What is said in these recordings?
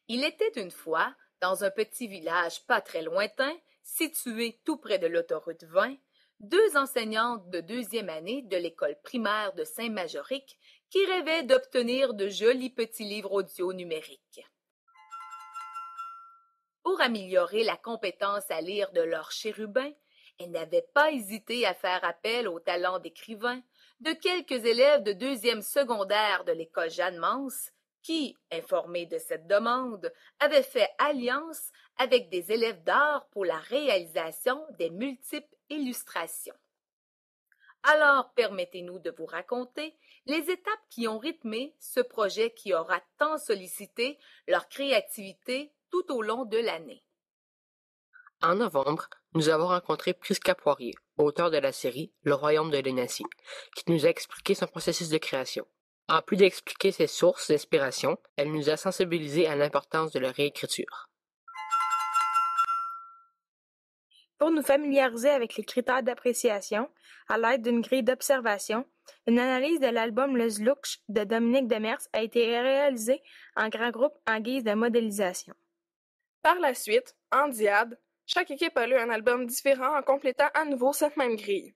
Il était une fois, dans un petit village pas très lointain, situé tout près de l'autoroute 20, deux enseignantes de deuxième année de l'école primaire de Saint-Majoric qui rêvaient d'obtenir de jolis petits livres audio numériques. Pour améliorer la compétence à lire de leurs chérubins, elles n'avaient pas hésité à faire appel au talent d'écrivain de quelques élèves de deuxième secondaire de l'école Jeanne-Mance qui, informés de cette demande, avaient fait alliance avec des élèves d'art pour la réalisation des multiples illustrations. Alors, permettez-nous de vous raconter les étapes qui ont rythmé ce projet qui aura tant sollicité leur créativité tout au long de l'année. En novembre, nous avons rencontré Prisca Poirier, auteur de la série Le Royaume de Lénacie, qui nous a expliqué son processus de création. En plus d'expliquer ses sources d'inspiration, elle nous a sensibilisés à l'importance de la réécriture. Pour nous familiariser avec les critères d'appréciation, à l'aide d'une grille d'observation, une analyse de l'album Le Zlouch de Dominique Demers a été réalisée en grand groupe en guise de modélisation. Par la suite, en diade, chaque équipe a lu un album différent en complétant à nouveau cette même grille.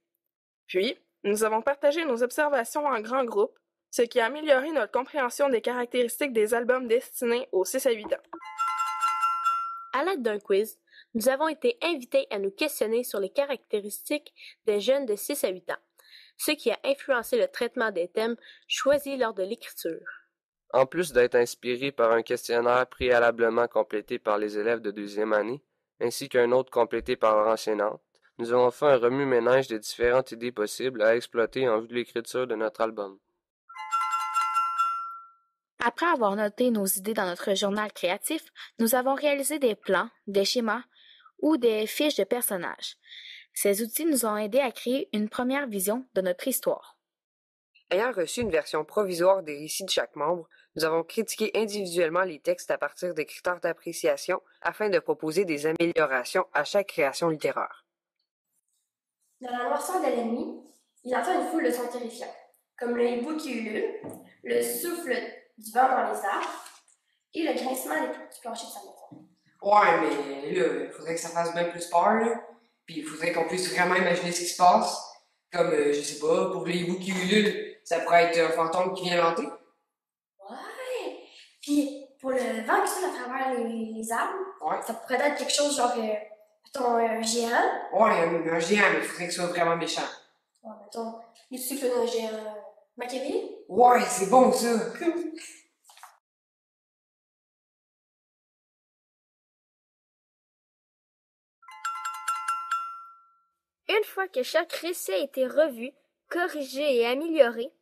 Puis, nous avons partagé nos observations en grand groupe, ce qui a amélioré notre compréhension des caractéristiques des albums destinés aux 6 à 8 ans. À l'aide d'un quiz, nous avons été invités à nous questionner sur les caractéristiques des jeunes de 6 à 8 ans, ce qui a influencé le traitement des thèmes choisis lors de l'écriture. En plus d'être inspiré par un questionnaire préalablement complété par les élèves de deuxième année, ainsi qu'un autre complété par leur enseignante, nous avons fait un remue-ménage des différentes idées possibles à exploiter en vue de l'écriture de notre album. Après avoir noté nos idées dans notre journal créatif, nous avons réalisé des plans, des schémas ou des fiches de personnages. Ces outils nous ont aidés à créer une première vision de notre histoire. Ayant reçu une version provisoire des récits de chaque membre, nous avons critiqué individuellement les textes à partir des critères d'appréciation afin de proposer des améliorations à chaque création littéraire. Dans la noirceur de la nuit, il entend une foule de sons terrifiants, comme le hibou qui ulule, le souffle du vent dans les arbres et le grincement du plancher de sa maison. Ouais, mais là, il faudrait que ça fasse bien plus peur, là. Puis il faudrait qu'on puisse vraiment imaginer ce qui se passe. Comme, je sais pas, pour les hiboux qui ululent, ça pourrait être un fantôme qui vient hanter. Ouais! Puis pour le vent qui souffle à travers les arbres, ouais. Ça pourrait être quelque chose genre, mettons, un géant. Ouais, un géant, mais il faudrait que ce soit vraiment méchant. Ouais, mettons, il souffle d'un géant machiavélique. Ouais, c'est bon ça! Une fois que chaque récit a été revu, corrigé et amélioré,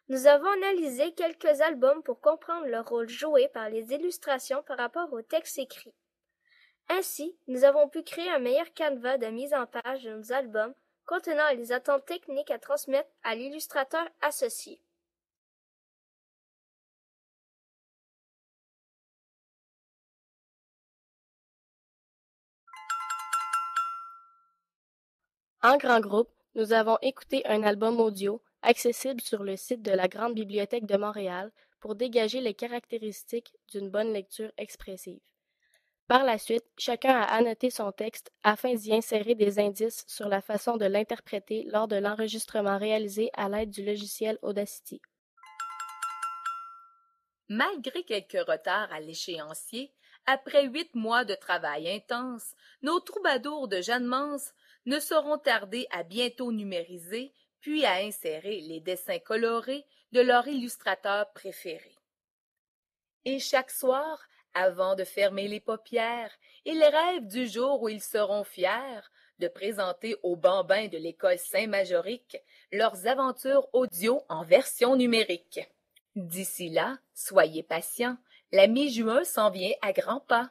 nous avons analysé quelques albums pour comprendre le rôle joué par les illustrations par rapport au texte écrit. Ainsi, nous avons pu créer un meilleur canevas de mise en page de nos albums contenant les attentes techniques à transmettre à l'illustrateur associé. En grand groupe, nous avons écouté un album audio accessible sur le site de la Grande Bibliothèque de Montréal pour dégager les caractéristiques d'une bonne lecture expressive. Par la suite, chacun a annoté son texte afin d'y insérer des indices sur la façon de l'interpréter lors de l'enregistrement réalisé à l'aide du logiciel Audacity. Malgré quelques retards à l'échéancier, après 8 mois de travail intense, nos troubadours de Jeanne-Mance ne sauront tarder à bientôt numériser puis à insérer les dessins colorés de leur illustrateur préféré. Et chaque soir, avant de fermer les paupières, ils rêvent du jour où ils seront fiers de présenter aux bambins de l'école Saint-Majoric leurs aventures audio en version numérique. D'ici là, soyez patients, la mi-juin s'en vient à grands pas.